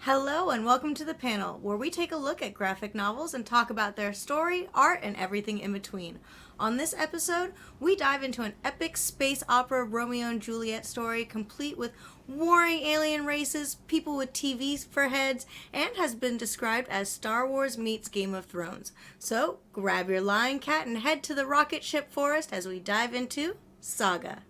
Hello, and welcome to the panel, where we take a look at graphic novels and talk about their story, art, and everything in between. On this episode, we dive into an epic space opera Romeo and Juliet story complete with warring alien races, people with TVs for heads, and has been described as Star Wars meets Game of Thrones. So, grab your lion cat and head to the rocket ship forest as we dive into Saga.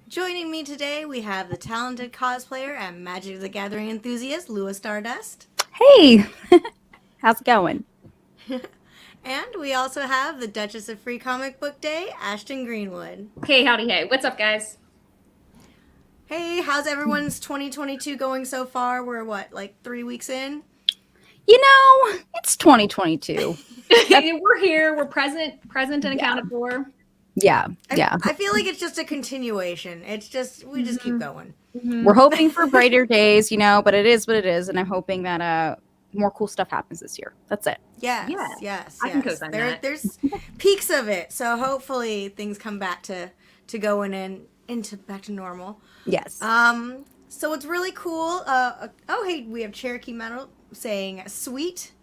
Joining me today, we have the talented cosplayer and Magic the Gathering enthusiast, Lua Stardust. Hey, how's it going? And we also have the Duchess of Free Comic Book Day, Ashton Greenwood. Hey, howdy, hey. What's up, guys? Hey, how's everyone's 2022 going so far? We're like 3 weeks in? You know, it's 2022. We're here. We're present and accounted for. Yeah. I feel like it's just a continuation. It's just, we just keep going. We're hoping for brighter days, but it is what it is. And I'm hoping that more cool stuff happens this year. That's it. Yes. I can co-sign that. There's peaks of it. So hopefully things come back to going into back to normal. Yes. So it's really cool. Hey, we have Cherokee Metal saying sweet.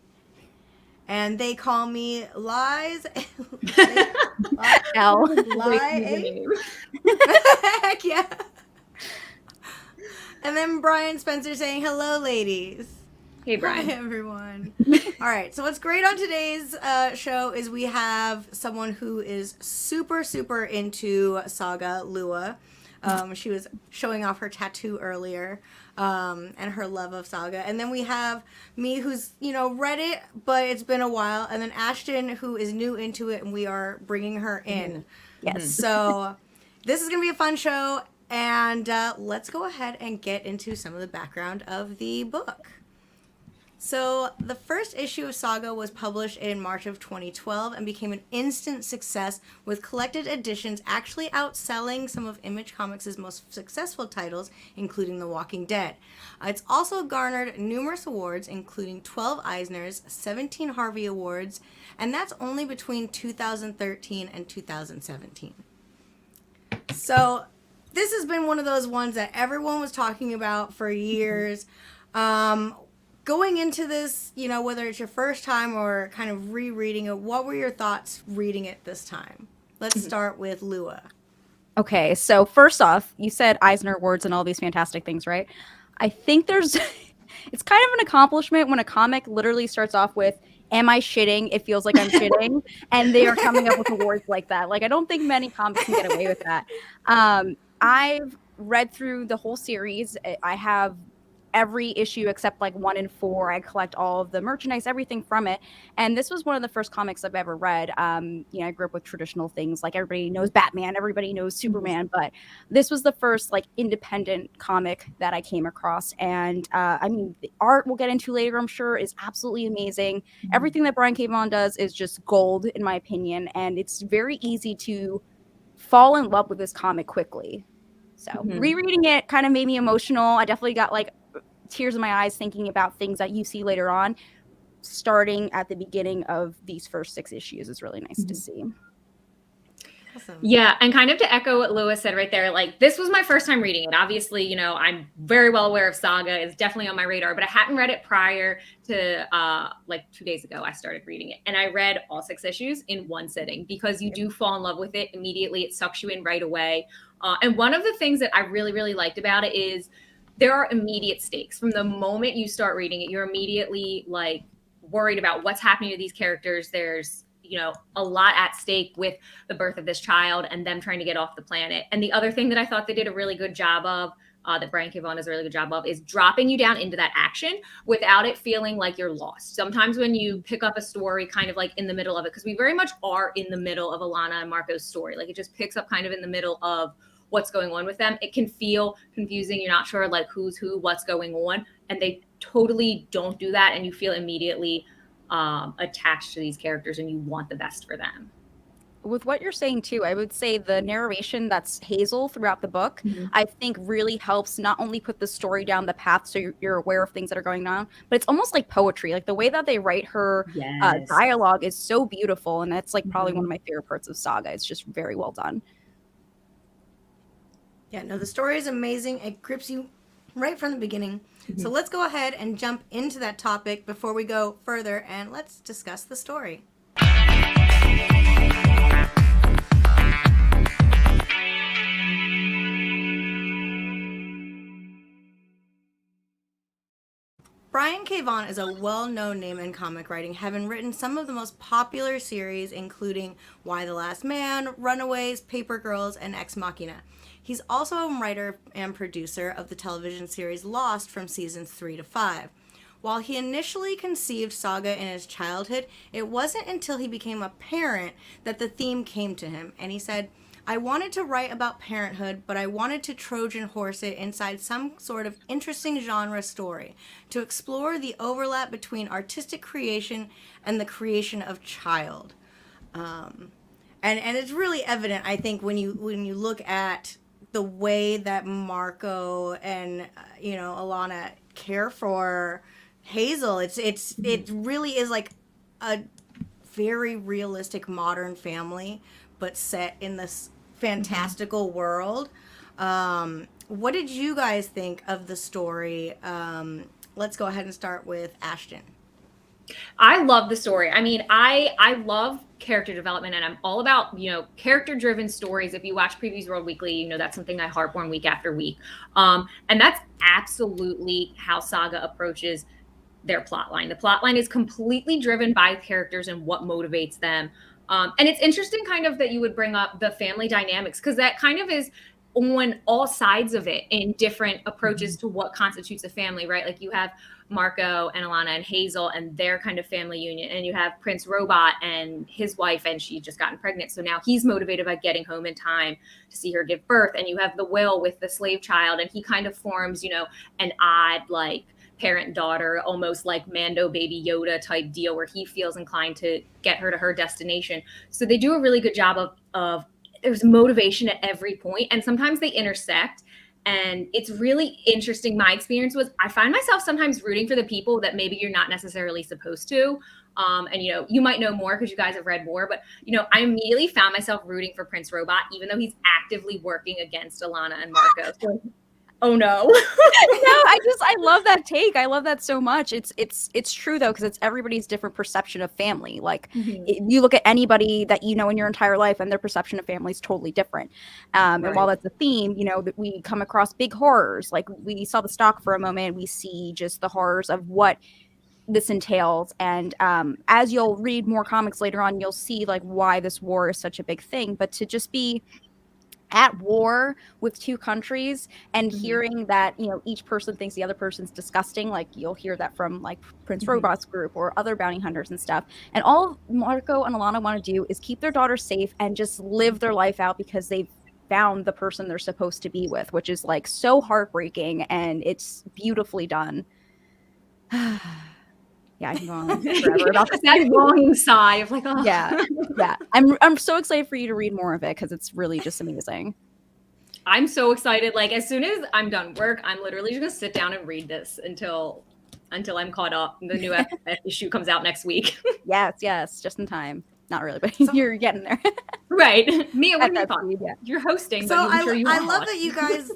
And they call me Lies. L. Lie. Heck yeah. And then Brian Spencer saying, hello, ladies. Hey, Brian. Hi, everyone. All right. So what's great on today's show is we have someone who is super, super into Saga, Lua. She was showing off her tattoo earlier, and her love of Saga. And then we have me, who's, read it, but it's been a while. And then Ashton, who is new into it, and we are bringing her in. Yes. So this is going to be a fun show. And let's go ahead and get into some of the background of the book. So the first issue of Saga was published in March of 2012 and became an instant success, with collected editions actually outselling some of Image Comics' most successful titles, including The Walking Dead. It's also garnered numerous awards, including 12 Eisners, 17 Harvey Awards, and that's only between 2013 and 2017. So this has been one of those ones that everyone was talking about for years. Going into this, whether it's your first time or kind of rereading it, what were your thoughts reading it this time? Let's start with Lua. Okay, so first off, you said Eisner Awards and all these fantastic things, right? I think it's kind of an accomplishment when a comic literally starts off with, am I shitting? It feels like I'm shitting. And they are coming up with awards like that. Like, I don't think many comics can get away with that. I've read through the whole series. I have every issue except like 1 and 4. I collect all of the merchandise, everything from it. And this was one of the first comics I've ever read. I grew up with traditional things, like everybody knows Batman, everybody knows Superman, but this was the first like independent comic that I came across. And the art we'll get into later, I'm sure, is absolutely amazing. Everything that Brian K. Vaughan does is just gold, in my opinion. And it's very easy to fall in love with this comic quickly. So rereading it kind of made me emotional. I definitely got like tears in my eyes thinking about things that you see later on. Starting at the beginning of these first 6 issues is really nice to see. Awesome. Yeah, and kind of to echo what Lewis said right there, like, this was my first time reading it. Obviously, I'm very well aware of Saga. It's definitely on my radar, but I hadn't read it prior to like 2 days ago. I started reading it, and I read all 6 issues in one sitting because you do fall in love with it immediately. It sucks you in right away. And one of the things that I really, really liked about it is there are immediate stakes. From the moment you start reading it, you're immediately like worried about what's happening to these characters. There's, a lot at stake with the birth of this child and them trying to get off the planet. And the other thing that I thought they did a really good job of, that Brian K. Vaughan does a really good job of, is dropping you down into that action without it feeling like you're lost. Sometimes when you pick up a story kind of like in the middle of it, because we very much are in the middle of Alana and Marco's story, like it just picks up kind of in the middle of what's going on with them. It can feel confusing. You're not sure like who's who, what's going on. And they totally don't do that. And you feel immediately attached to these characters and you want the best for them. with what you're saying too, I would say the narration that's Hazel throughout the book, I think really helps not only put the story down the path so you're aware of things that are going on, but it's almost like poetry. Like the way that they write her Yes. dialogue is so beautiful, and that's like probably one Mhm. of my favorite parts of Saga. It's just very well done. Yeah, no, the story is amazing. It grips you right from the beginning. So let's go ahead and jump into that topic before we go further, and let's discuss the story. Brian K. Vaughan is a well-known name in comic writing, having written some of the most popular series, including Y the Last Man, Runaways, Paper Girls, and Ex Machina. He's also a writer and producer of the television series Lost from seasons 3 to 5. While he initially conceived Saga in his childhood, it wasn't until he became a parent that the theme came to him, and he said, I wanted to write about parenthood, but I wanted to Trojan horse it inside some sort of interesting genre story to explore the overlap between artistic creation and the creation of child. And it's really evident, I think, when you look at the way that Marco and Alana care for Hazel. It really is like a very realistic modern family, but set in this fantastical world. What did you guys think of the story? Let's go ahead and start with Ashton. I love the story. I mean, I love character development, and I'm all about, character driven stories. If you watch Previews World Weekly, that's something I harp on week after week. And that's absolutely how Saga approaches their plot line. The plot line is completely driven by characters and what motivates them. And it's interesting kind of that you would bring up the family dynamics, because that kind of is on all sides of it in different approaches to what constitutes a family, right? Like you have Marco and Alana and Hazel and their kind of family union, and you have Prince Robot and his wife, and she just gotten pregnant, so now he's motivated by getting home in time to see her give birth. And you have the Will with the slave child, and he kind of forms an odd like parent daughter, almost like Mando baby Yoda type deal, where he feels inclined to get her to her destination. So they do a really good job of there's motivation at every point, and sometimes they intersect. And it's really interesting. My experience was I find myself sometimes rooting for the people that maybe you're not necessarily supposed to. And you might know more because you guys have read more, but I immediately found myself rooting for Prince Robot, even though he's actively working against Alana and Marco. So, oh no. No, I love that take. I love that so much. It's true though, because it's everybody's different perception of family. Like you look at anybody that you know in your entire life, and their perception of family is totally different. And while that's a theme, that we come across big horrors. Like we saw the stock for a moment, we see just the horrors of what this entails. And as you'll read more comics later on, you'll see like why this war is such a big thing. But to just be at war with two countries and hearing that each person thinks the other person's disgusting, like you'll hear that from like Prince Robot's group or other bounty hunters and stuff, and all Marco and Alana want to do is keep their daughter safe and just live their life out because they've found the person they're supposed to be with, which is like so heartbreaking, and it's beautifully done. Yeah, I can go on forever about this. That longing sigh of like, oh. Yeah. I'm so excited for you to read more of it because it's really just amazing. I'm so excited. Like as soon as I'm done work, I'm literally just gonna sit down and read this until I'm caught up. The new issue comes out next week. Yes, just in time. Not really, but you're getting there. Right. Mia, what are your thoughts? Yeah. You're hosting, So but I'm sure you I love that you guys,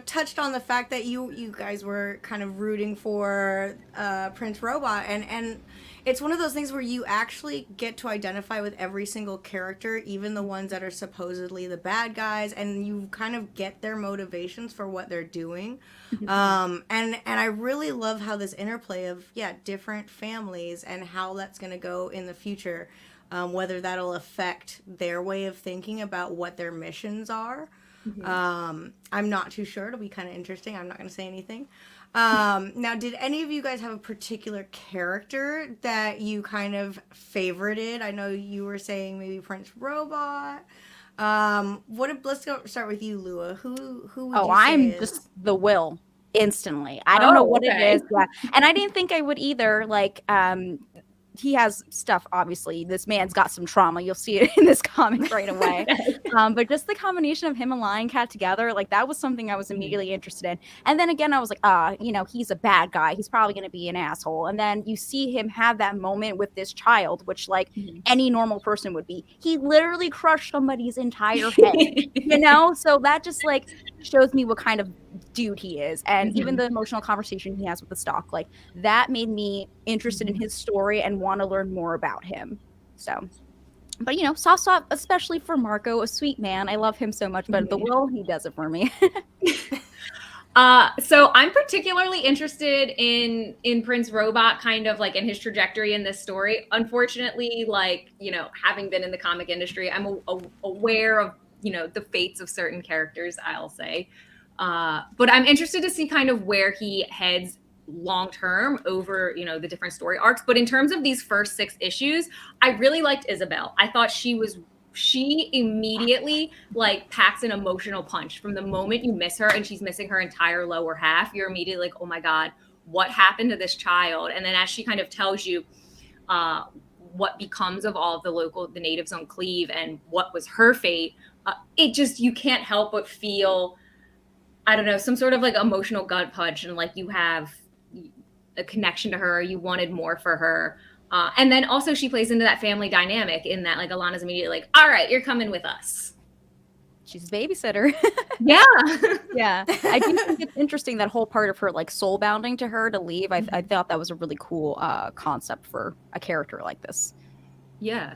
touched on the fact that you guys were kind of rooting for Prince Robot, and it's one of those things where you actually get to identify with every single character, even the ones that are supposedly the bad guys, and you kind of get their motivations for what they're doing. And I really love how this interplay of different families and how that's going to go in the future. Whether that'll affect their way of thinking about what their missions are. I'm not too sure. It'll be kind of interesting. I'm not going to say anything. Now, did any of you guys have a particular character that you kind of favorited? I know you were saying maybe Prince Robot. Let's start with you, Lua. Who would you say I'm is? just the Will instantly. I don't know what it is. Yeah. And I didn't think I would either. Like, he has stuff, obviously. This man's got some trauma. You'll see it in this comic right away. But just the combination of him and Lion Cat together, like that was something I was immediately interested in. And then again, I was like, you know, he's a bad guy. He's probably going to be an asshole. And then you see him have that moment with this child, which like any normal person would be. He literally crushed somebody's entire head, you know? So that just like shows me what kind of dude he is. And even the emotional conversation he has with the stock, like that made me interested in his story and want to learn more about him. So, but you know, soft spot, especially for Marco, a sweet man. I love him so much, but the Will, he does it for me. So I'm particularly interested in Prince Robot, kind of like in his trajectory in this story. Unfortunately, like, you know, having been in the comic industry, I'm aware of, you know, the fates of certain characters, I'll say. But I'm interested to see kind of where he heads long term over, you know, the different story arcs. But in terms of these first 6 issues, I really liked Isabel. I thought she immediately like packs an emotional punch. From the moment you miss her and she's missing her entire lower half, you're immediately like, oh my God, what happened to this child? And then as she kind of tells you what becomes of all of the natives on Cleve and what was her fate, it just, you can't help but feel, I don't know, some sort of like emotional gut punch, and like you have a connection to her, you wanted more for her. And then also she plays into that family dynamic in that like Alana's immediately like, all right, you're coming with us. She's a babysitter. Yeah. Yeah. I do think it's interesting, that whole part of her like soul bounding to her to leave. I thought that was a really cool concept for a character like this. Yeah.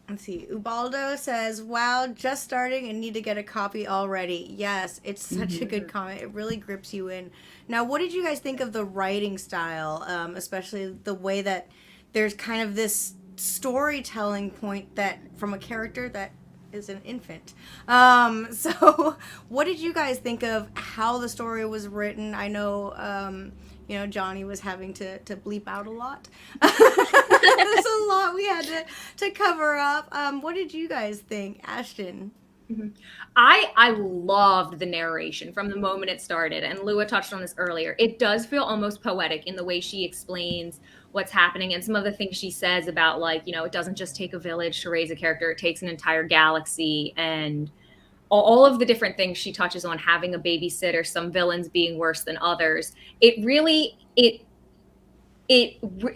Let's see. Ubaldo says, wow, just starting and need to get a copy already. Yes, it's such a good comment. It really grips you in. Now, what did you guys think of the writing style, especially the way that there's kind of this storytelling point that from a character that is an infant. So what did you guys think of how the story was written? I know, you know, Johnny was having to bleep out a lot. There's a lot we had to cover up. What did you guys think, Ashton? I loved the narration from the moment it started, and Lua touched on this earlier. It does feel almost poetic in the way she explains what's happening and some of the things she says about, like, you know, it doesn't just take a village to raise a character, it takes an entire galaxy, and all of the different things she touches on, having a babysitter, some villains being worse than others. It really, it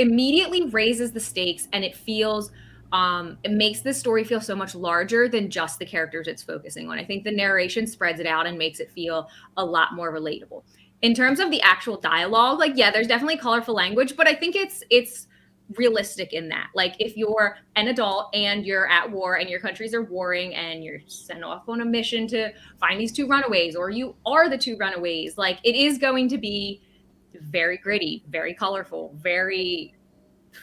immediately raises the stakes, and it feels, it makes the story feel so much larger than just the characters it's focusing on. I think the narration spreads it out and makes it feel a lot more relatable. In terms of the actual dialogue, like, yeah, there's definitely colorful language, but I think it's realistic in that. Like, if you're an adult and you're at war and your countries are warring and you're sent off on a mission to find these 2 runaways, or you are the 2 runaways, like, it is going to be very gritty, very colorful, very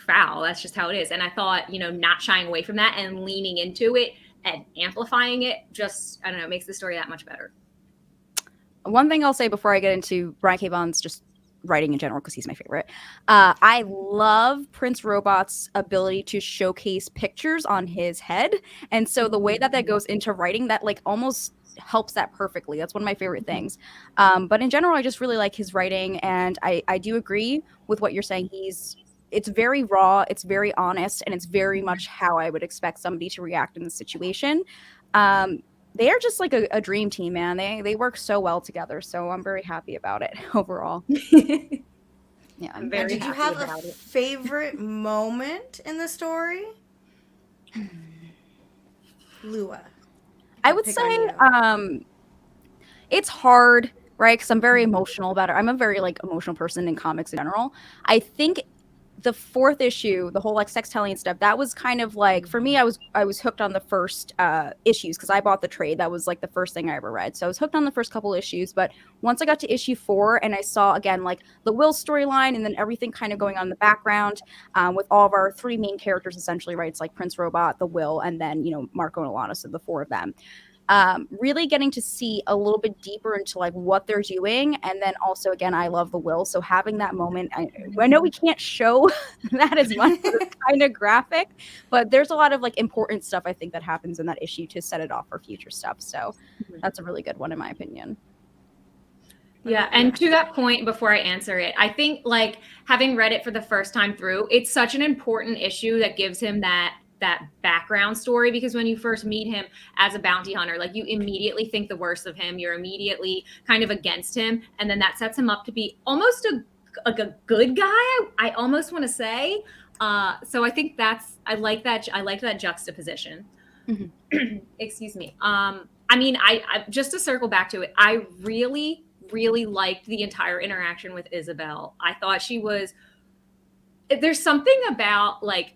foul. That's just how it is. And I thought, you know, not shying away from that and leaning into it and amplifying it just, I don't know, makes the story that much better. One thing I'll say before I get into Brian K. Vaughan's just writing in general, because he's my favorite, I love Prince Robot's ability to showcase pictures on his head. And so the way that goes into writing, that like almost helps that perfectly. That's one of my favorite things. But in general, I just really like his writing, and I do agree with what you're saying. It's very raw, it's very honest, and it's very much how I would expect somebody to react in this situation. They are just like a dream team, man. They work so well together, so I'm very happy about it overall. Yeah, I'm very Did you have a favorite moment in the story? Lua. I would say it's hard, right? Because I'm very emotional about it. I'm a very like emotional person in comics in general. I think the 4th issue, the whole like sextillion stuff, that was kind of like, for me, I was hooked on the first issues because I bought the trade. That was like the first thing I ever read. So I was hooked on the first couple issues. But once I got to issue 4 and I saw again like the Will storyline and then everything kind of going on in the background with all of our 3 main characters essentially, right? It's like Prince Robot, the Will, and then, you know, Marco and Alana, so the 4 of them. Really getting to see a little bit deeper into like what they're doing. And then also, again, I love the Will. So having that moment, I know we can't show that as much, it's kind of graphic, but there's a lot of like important stuff I think that happens in that issue to set it off for future stuff. So that's a really good one in my opinion. Yeah, and to that point, before I answer it, I think like having read it for the first time through, it's such an important issue that gives him that background story, because when you first meet him as a bounty hunter, like you immediately think the worst of him, you're immediately kind of against him, and then that sets him up to be almost a good guy. I almost want to say. So I think I like that juxtaposition. Mhm. Excuse me. I mean, I just to circle back to it, I really liked the entire interaction with Isabel. I thought there's something about like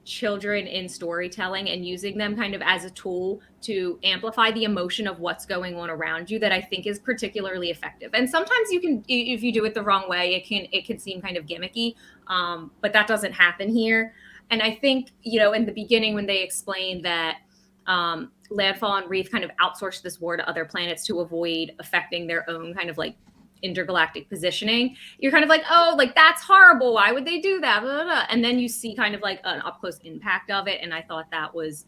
children in storytelling and using them kind of as a tool to amplify the emotion of what's going on around you that I think is particularly effective. And sometimes if you do it the wrong way, it can seem kind of gimmicky, but that doesn't happen here. And I think, in the beginning when they explained that Landfall and Reef kind of outsourced this war to other planets to avoid affecting their own kind of like intergalactic positioning, you're kind of like, oh, like that's horrible. Why would they do that? Blah, blah, blah. And then you see kind of like an up close impact of it. And I thought that was,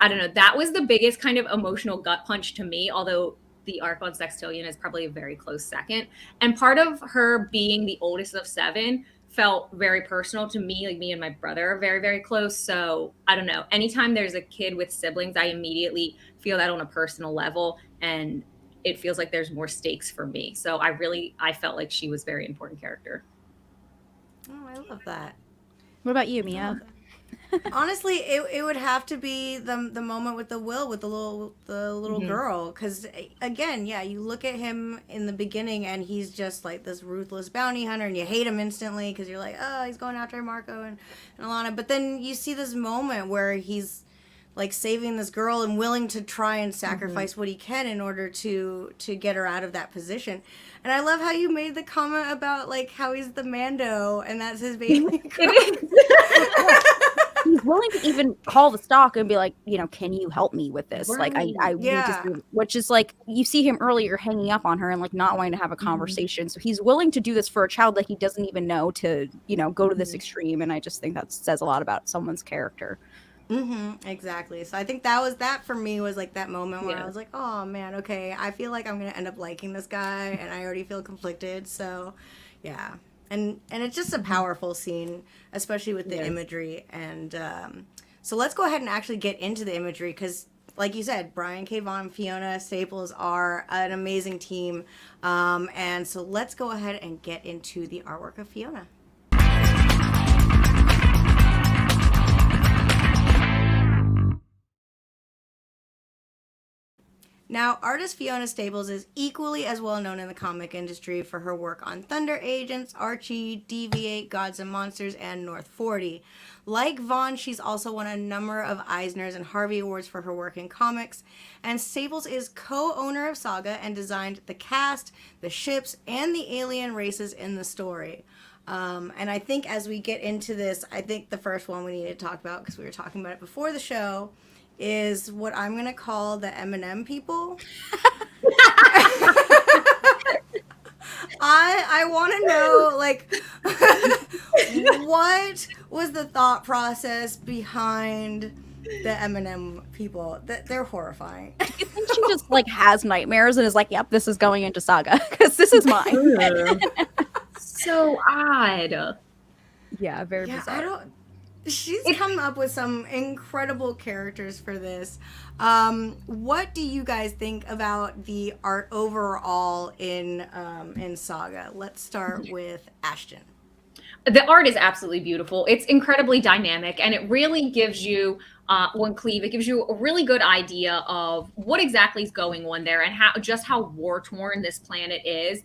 I don't know, that was the biggest kind of emotional gut punch to me, although the arc on Sextillion is probably a very close second. And part of her being the oldest of 7 felt very personal to me. Like me and my brother are very, very close. So I don't know. Anytime there's a kid with siblings, I immediately feel that on a personal level. And it feels like there's more stakes for me. So I felt like she was a very important character. Oh, I love that. What about you, Mia? Honestly, it would have to be the moment with the little Mhm. girl, because again, yeah, you look at him in the beginning and he's just like this ruthless bounty hunter, and you hate him instantly because you're like, oh, he's going after Marco and Alana. But then you see this moment where he's like saving this girl and willing to try and sacrifice what he can in order to get her out of that position. And I love how you made the comment about like how he's the Mando and that's his baby girl. He's willing to even call the stock and be like, can you help me with this? Like, I need Yeah. to see, which is like, you see him earlier hanging up on her and like not wanting to have a conversation. So he's willing to do this for a child that he doesn't even know to, go to this extreme. And I just think that says a lot about someone's character. Exactly. So I think that for me was like that moment where Yeah. I was like, oh man, okay, I feel like I'm gonna end up liking this guy, and I already feel conflicted. So, yeah, and it's just a powerful scene, especially with the Yes. imagery. And so let's go ahead and actually get into the imagery because, like you said, Brian K. Vaughan, Fiona Staples are an amazing team. And so let's go ahead and get into the artwork of Fiona. Now, artist Fiona Staples is equally as well known in the comic industry for her work on Thunder Agents, Archie, DV8, Gods and Monsters, and North 40. Like Vaughn, she's also won a number of Eisners and Harvey Awards for her work in comics. And Staples is co-owner of Saga and designed the cast, the ships, and the alien races in the story. And I think as we get into this, I think the first one we need to talk about, because we were talking about it before the show, is what I'm going to call the M&M people. I want to know, like, what was the thought process behind the M&M people? They're horrifying. I think she just like has nightmares and is like, yep, this is going into Saga because this is mine. So odd. Yeah, very bizarre. She's come up with some incredible characters for this. What do you guys think about the art overall in Saga? Let's start with Ashton. The art is absolutely beautiful. It's incredibly dynamic, and it really gives you, it gives you a really good idea of what exactly is going on there and how war torn this planet is.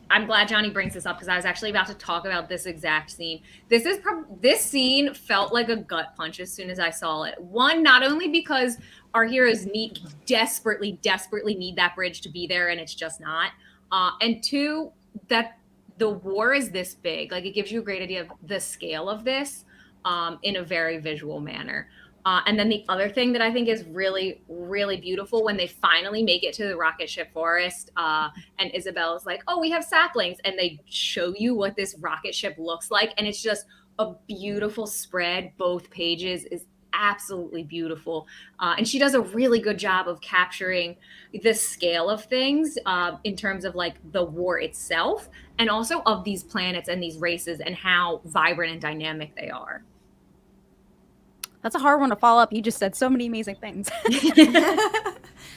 I'm glad Johnny brings this up because I was actually about to talk about this exact scene. This scene felt like a gut punch as soon as I saw it. One, not only because our heroes desperately need that bridge to be there, and it's just not. And two, that the war is this big. Like, it gives you a great idea of the scale of this in a very visual manner. And then the other thing that I think is really, really beautiful when they finally make it to the rocket ship forest, and Isabel is like, oh, we have saplings. And they show you what this rocket ship looks like. And it's just a beautiful spread. Both pages absolutely beautiful. And she does a really good job of capturing the scale of things in terms of like the war itself, and also of these planets and these races and how vibrant and dynamic they are. That's a hard one to follow up. You just said so many amazing things.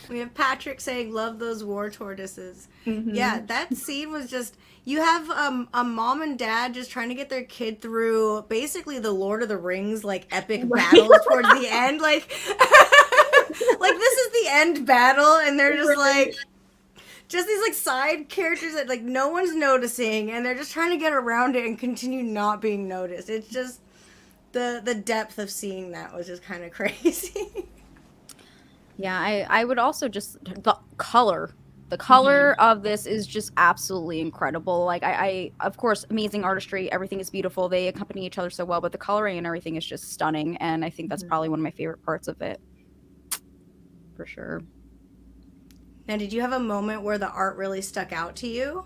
We have Patrick saying, "Love those war tortoises." Yeah, Mm-hmm. that scene was just. You have a mom and dad just trying to get their kid through basically the Lord of the Rings like epic Right. battles towards the end, like like this is the end battle, and they're just like just these like side characters that like no one's noticing, and they're just trying to get around it and continue not being noticed. It's just the depth of seeing that was just kind of crazy. Yeah, I would also just the color. The color of this is just absolutely incredible. Like I of course amazing artistry, everything is beautiful. They accompany each other so well, but the coloring and everything is just stunning, and I think that's probably one of my favorite parts of it. For sure. Now, did you have a moment where the art really stuck out to you?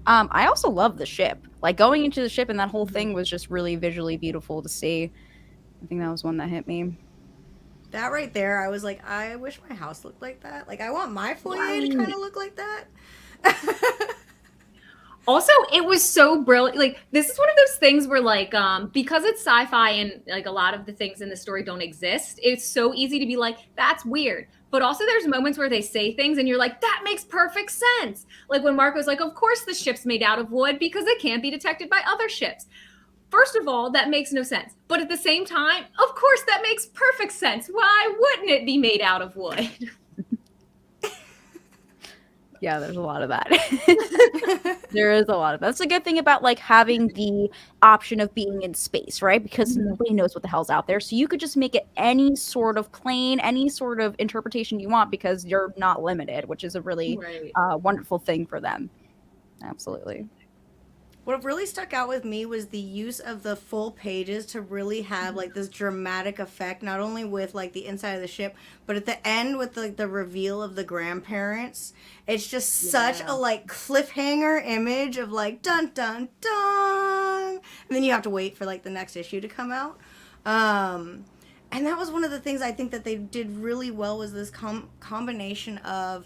I also love the ship. Like going into the ship and that whole thing was just really visually beautiful to see. I think that was one that hit me. That right there, I was like, I wish my house looked like that. Like, I want my foyer to Right. kind of look like that. Also, it was so brilliant. Like, this is one of those things where, like, because it's sci-fi and like a lot of the things in the story don't exist, it's so easy to be like, that's weird. But also, there's moments where they say things and you're like, that makes perfect sense. Like when Marco's like, of course the ship's made out of wood because it can't be detected by other ships. First of all, that makes no sense. But at the same time, of course, that makes perfect sense. Why wouldn't it be made out of wood? Yeah, there's a lot of that. There is a lot of that. That's a good thing about like having the option of being in space, right? Because nobody knows what the hell's out there. So you could just make it any sort of plane, any sort of interpretation you want because you're not limited, which is a really Right. wonderful thing for them. Absolutely. What really stuck out with me was the use of the full pages to really have like this dramatic effect, not only with like the inside of the ship, but at the end with like the reveal of the grandparents. It's just such a like cliffhanger image of like dun dun dun, and then you have to wait for like the next issue to come out. And that was one of the things I think that they did really well was this combination of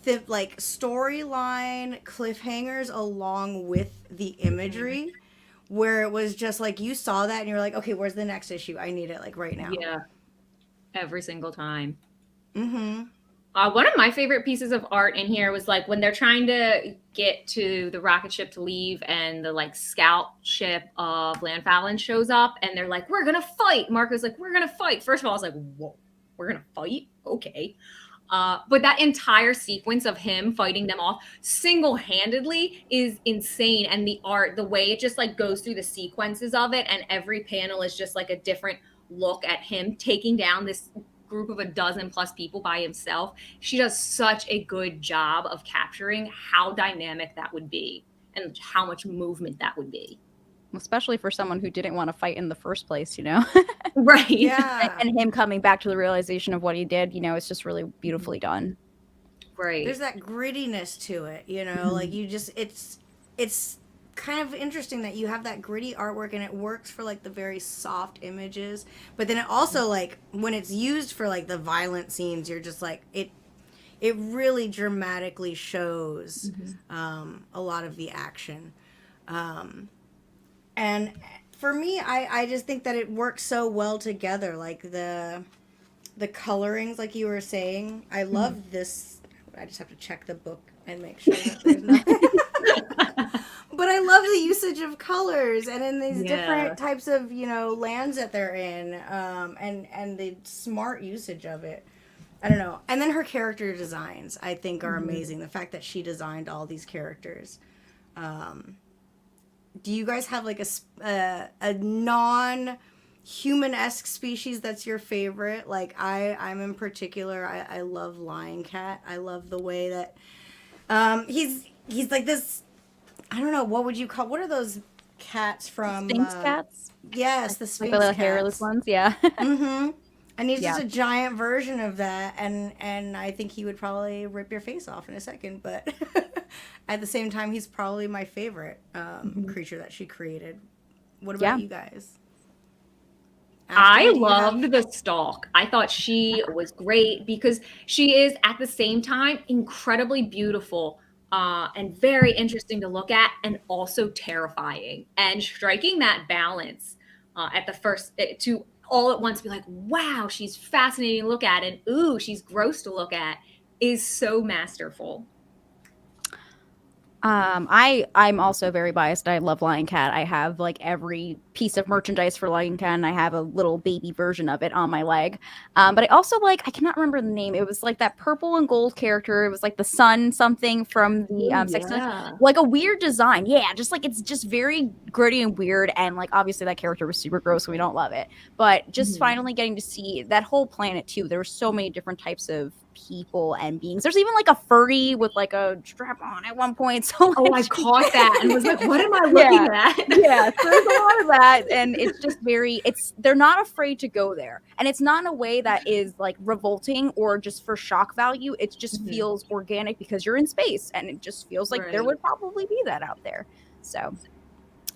the like storyline cliffhangers along with the imagery, where it was just like you saw that and you're like, okay, where's the next issue? I need it like right now. Yeah. Every single time. Mm-hmm. One of my favorite pieces of art in here was like when they're trying to get to the rocket ship to leave and the like scout ship of Landfallen shows up and they're like, we're gonna fight. Marco's like, we're gonna fight. First of all, I was like, whoa, we're gonna fight? Okay. But that entire sequence of him fighting them off single-handedly is insane. And the art, the way it just like goes through the sequences of it, and every panel is just like a different look at him taking down this group of a dozen plus people by himself. She does such a good job of capturing how dynamic that would be and how much movement that would be. Especially for someone who didn't want to fight in the first place, you know? Right. Yeah. And him coming back to the realization of what he did, you know, it's just really beautifully done. Right. There's that grittiness to it, you know, like you just it's kind of interesting that you have that gritty artwork and it works for like the very soft images, but then it also like when it's used for like the violent scenes, you're just like it really dramatically shows a lot of the action. And for me, I just think that it works so well together. Like the colorings, like you were saying, I love this. I just have to check the book and make sure that there's nothing. But I love the usage of colors and in these different types of lands that they're in, and the smart usage of it. I don't know. And then her character designs, I think, are amazing. The fact that she designed all these characters. Do you guys have like a non-human-esque species that's your favorite? Like I'm in particular, I love Lion Cat. I love the way that he's like this. I don't know, what would you call? What are those cats from? Sphinx cats? Yes, the Sphinx Like the cats. hairless ones, yeah. Mm-hmm. And he's just a giant version of that, and I think he would probably rip your face off in a second, but at the same time, he's probably my favorite creature that she created. What about you guys? Ashton, I do you have- loved the stalk. I thought she was great because she is at the same time incredibly beautiful and very interesting to look at, and also terrifying. And striking that balance at the first to all at once be like, wow, she's fascinating to look at, and ooh, she's gross to look at, is so masterful. I'm also very biased. I love Lion Cat. I have like every piece of merchandise for Lion Cat, and I have a little baby version of it on my leg. But I also like, I cannot remember the name. It was like that purple and gold character. It was like the sun something from the Ooh, Sex and the- yeah. like a weird design. Yeah, just like it's just very gritty and weird, and like obviously that character was super gross, so we don't love it. But just finally getting to see that whole planet too. There were so many different types of people and beings. There's even like a furry with like a strap on at one point. So like, Oh, I caught that and was like, what am I looking at? yeah, so there's a lot of that, and it's just very, it's, they're not afraid to go there, and it's not in a way that is like revolting or just for shock value. It just feels organic because you're in space, and it just feels like there would probably be that out there. So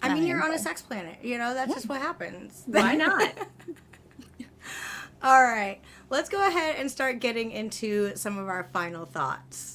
I mean, you're on a sex planet, you know, that's just what happens. Why not? All right, let's go ahead and start getting into some of our final thoughts.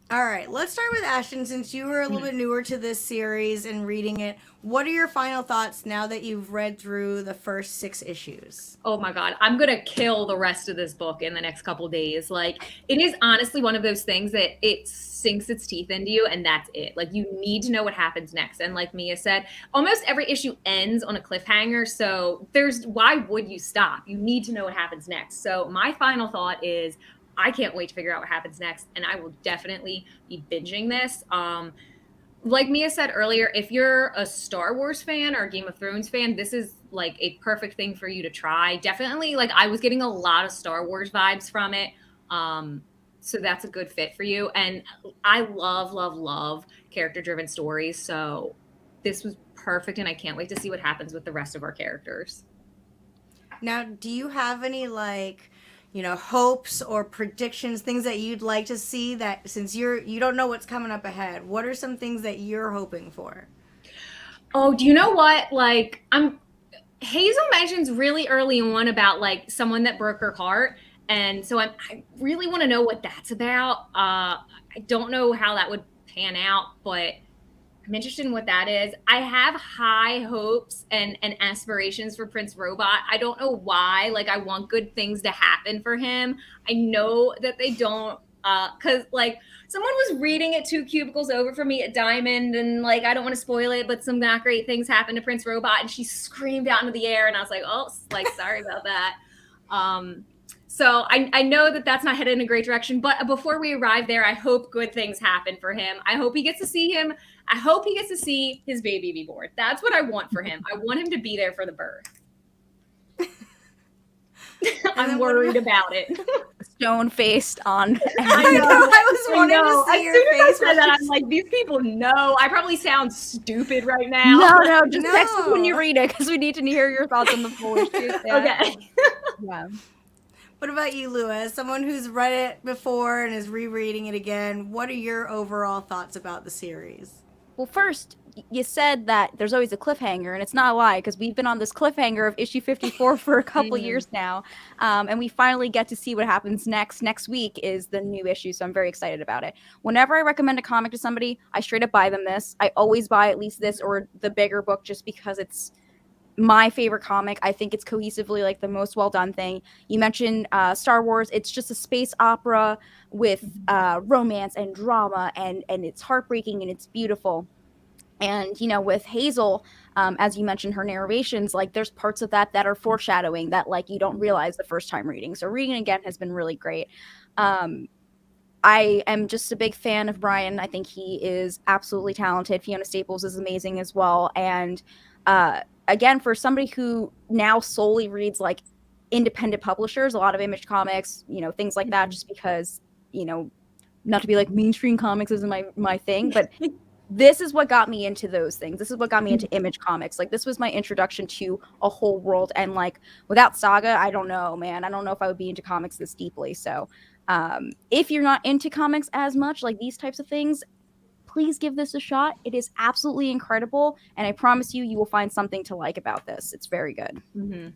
All right, let's start with Ashton. Since you were a little bit newer to this series and reading it, what are your final thoughts now that you've read through the first 6 issues? Oh my God, I'm going to kill the rest of this book in the next couple days. Like, it is honestly one of those things that it sinks its teeth into you, and that's it. Like, you need to know what happens next. And like Mia said, almost every issue ends on a cliffhanger. So why would you stop? You need to know what happens next. So my final thought is, I can't wait to figure out what happens next, and I will definitely be binging this. Like Mia said earlier, if you're a Star Wars fan or a Game of Thrones fan, this is like a perfect thing for you to try. Definitely, like, I was getting a lot of Star Wars vibes from it. So that's a good fit for you. And I love character-driven stories. So this was perfect, and I can't wait to see what happens with the rest of our characters. Now, do you have any, like, you know, hopes or predictions, things that you'd like to see, that since you don't know what's coming up ahead, what are some things that you're hoping for? Oh, do you know what? Like, Hazel mentions really early on about like someone that broke her heart. And so I really want to know what that's about. I don't know how that would pan out, but I'm interested in what that is. I have high hopes and aspirations for Prince Robot. I don't know why. Like, I want good things to happen for him. I know that they don't, because like someone was reading it 2 cubicles over from me at Diamond, and like, I don't want to spoil it, but some not great things happened to Prince Robot, and she screamed out into the air, and I was like, oh, like, sorry about that. So I know that that's not headed in a great direction, but before we arrive there, I hope good things happen for him. I hope he gets to see him. I hope he gets to see his baby be born. That's what I want for him. I want him to be there for the birth. I'm worried about it. Stone faced on. I know. I was wanting to see your face. I said that, I'm like, these people know. I probably sound stupid right now. No, just text us when you read it, because we need to hear your thoughts on the full issue. Okay. Yeah. What about you, Lua? As someone who's read it before and is rereading it again, what are your overall thoughts about the series? Well, first, you said that there's always a cliffhanger, and it's not a lie, because we've been on this cliffhanger of issue 54 for a couple years now, and we finally get to see what happens next. Next week is the new issue, so I'm very excited about it. Whenever I recommend a comic to somebody, I straight up buy them this. I always buy at least this or the bigger book, just because it's my favorite comic. I think it's cohesively like the most well done thing. You mentioned Star Wars. It's just a space opera with romance and drama, and it's heartbreaking and it's beautiful. And, you know, with Hazel, as you mentioned, her narrations, like, there's parts of that are foreshadowing that, like, you don't realize the first time reading. So reading again has been really great. I am just a big fan of Brian. I think he is absolutely talented. Fiona Staples is amazing as well. And again, for somebody who now solely reads like independent publishers, a lot of Image Comics, you know, things like that, just because, you know, not to be like mainstream comics isn't my thing, but this is what got me into those things. This is what got me into Image Comics. Like, this was my introduction to a whole world. And like, without Saga, I don't know, man. I don't know if I would be into comics this deeply. So if you're not into comics as much, like these types of things, please give this a shot. It is absolutely incredible. And I promise you, you will find something to like about this. It's very good. Mm-hmm.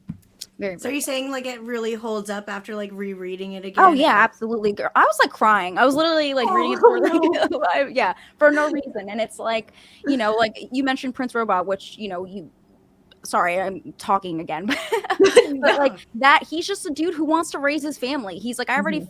Very, So are you saying like it really holds up after like rereading it again? Oh yeah, absolutely. Girl, I was like crying. I was literally like reading it for like yeah, for no reason. And it's like, you know, like you mentioned Prince Robot, which, you know, sorry, I'm talking again. But like that, he's just a dude who wants to raise his family. He's like, I already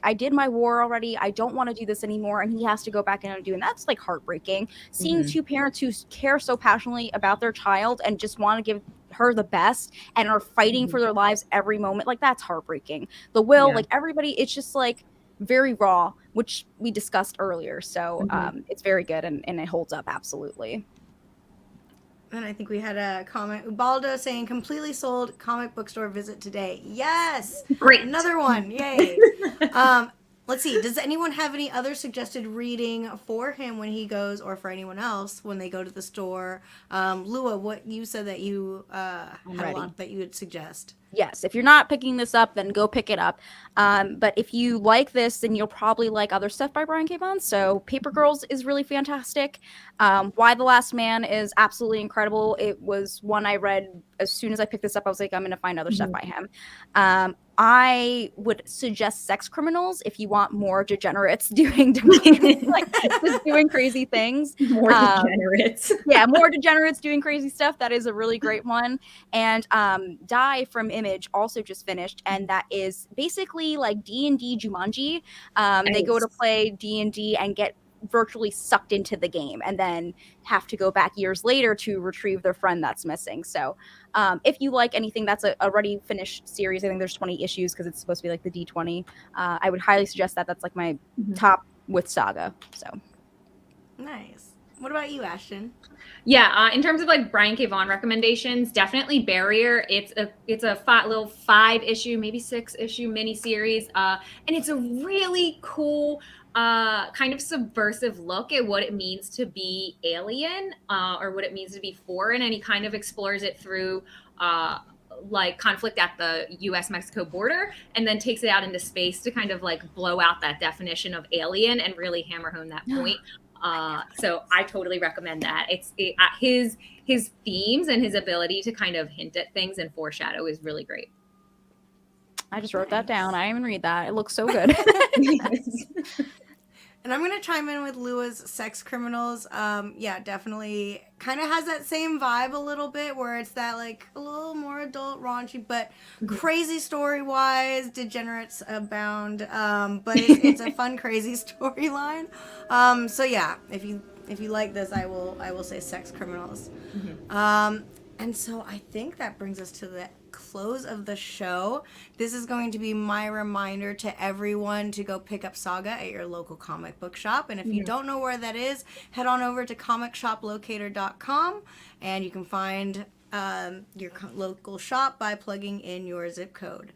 I did my war already. I don't want to do this anymore. And he has to go back in and do. And that's like heartbreaking. Seeing two parents who care so passionately about their child and just want to give her the best and are fighting for their lives every moment. Like, that's heartbreaking. The Will, like everybody, it's just like very raw, which we discussed earlier. So it's very good and it holds up absolutely. And I think we had a comment. Ubaldo saying, completely sold, comic book store visit today. Yes! Great. Another one. Yay. Let's see. Does anyone have any other suggested reading for him when he goes, or for anyone else when they go to the store? Lua, what you said that you had a lot that you would suggest. Yes, if you're not picking this up, then go pick it up. But if you like this, then you'll probably like other stuff by Brian K. Vaughan. So Paper Girls is really fantastic. Why the Last Man is absolutely incredible. It was one I read as soon as I picked this up. I was like, I'm going to find other stuff by him. I would suggest Sex Criminals if you want more degenerates doing just doing crazy things. More degenerates. Yeah, more degenerates doing crazy stuff. That is a really great one. And Die from Image also just finished, and that is basically like D&D Jumanji. They go to play D&D and get virtually sucked into the game and then have to go back years later to retrieve their friend that's missing. So if you like anything that's a already finished series, I think there's 20 issues because it's supposed to be like the D20. I would highly suggest that. That's like my top with Saga. So nice. What about you, Ashton? Yeah, in terms of like Brian K. Vaughan recommendations, definitely Barrier. It's a little 5-issue, maybe 6-issue miniseries, and it's a really cool kind of subversive look at what it means to be alien or what it means to be foreign, and he kind of explores it through like conflict at the US-Mexico border, and then takes it out into space to kind of like blow out that definition of alien and really hammer home that point. So I totally recommend that. His themes and his ability to kind of hint at things and foreshadow is really great. I just wrote that down. I didn't even read that. It looks so good. And I'm going to chime in with Lua's Sex Criminals. Yeah, definitely kind of has that same vibe a little bit where it's that like a little more adult raunchy, but crazy story-wise, degenerates abound. But it's a fun, crazy storyline. So yeah, if you like this, I will say Sex Criminals. And so I think that brings us to the close of the show. This is going to be my reminder to everyone to go pick up Saga at your local comic book shop. And if you don't know where that is, head on over to comicshoplocator.com and you can find your local shop by plugging in your zip code.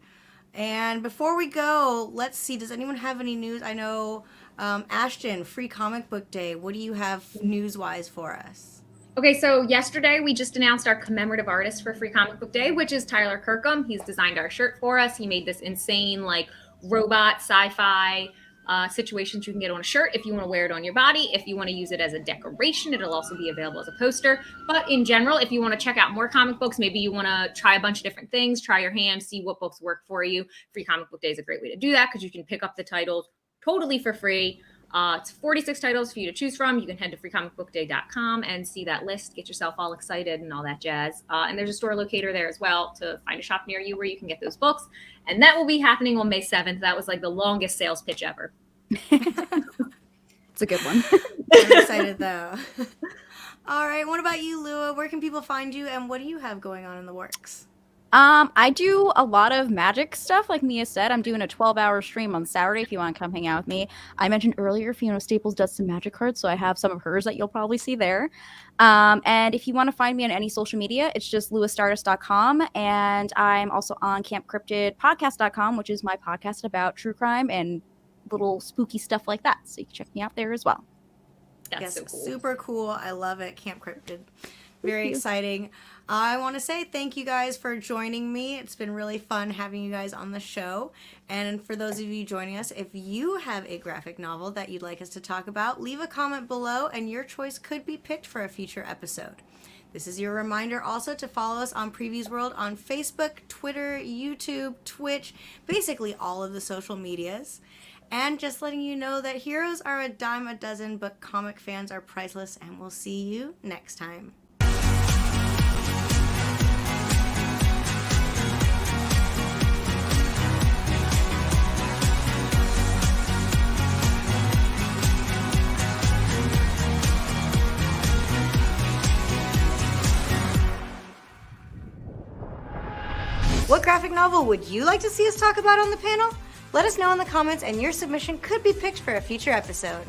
And before we go, let's see, does anyone have any news? I know, Ashton, Free Comic Book Day. What do you have news-wise for us? Okay, so yesterday we just announced our commemorative artist for Free Comic Book Day, which is Tyler Kirkham. He's designed our shirt for us. He made this insane, like, robot sci-fi situations you can get on a shirt if you want to wear it on your body. If you want to use it as a decoration, it'll also be available as a poster. But in general, if you want to check out more comic books, maybe you want to try a bunch of different things, try your hand, see what books work for you. Free Comic Book Day is a great way to do that because you can pick up the titles totally for free. It's 46 titles for you to choose from. You can head to freecomicbookday.com and see that list, get yourself all excited and all that jazz. And there's a store locator there as well to find a shop near you where you can get those books. And that will be happening on May 7th. That was like the longest sales pitch ever. It's a good one. I'm excited though. All right. What about you, Lua? Where can people find you and what do you have going on in the works? I do a lot of magic stuff, like Mia said. I'm doing a 12-hour stream on Saturday if you want to come hang out with me. I mentioned earlier Fiona Staples does some magic cards, so I have some of hers that you'll probably see there. And if you want to find me on any social media, it's just luastardust.com. And I'm also on campcryptidpodcast.com, which is my podcast about true crime and little spooky stuff like that. So you can check me out there as well. That's so cool. Super cool. I love it. Camp Cryptid. Very you. exciting. I want to say thank you guys for joining me. It's been really fun having you guys on the show. And for those of you joining us, if you have a graphic novel that you'd like us to talk about, leave a comment below and your choice could be picked for a future episode. This is your reminder also to follow us on Previews World on Facebook, Twitter, YouTube, Twitch, basically all of the social medias. And just letting you know that heroes are a dime a dozen, but comic fans are priceless, and we'll see you next time. What graphic novel would you like to see us talk about on the panel? Let us know in the comments and your submission could be picked for a future episode.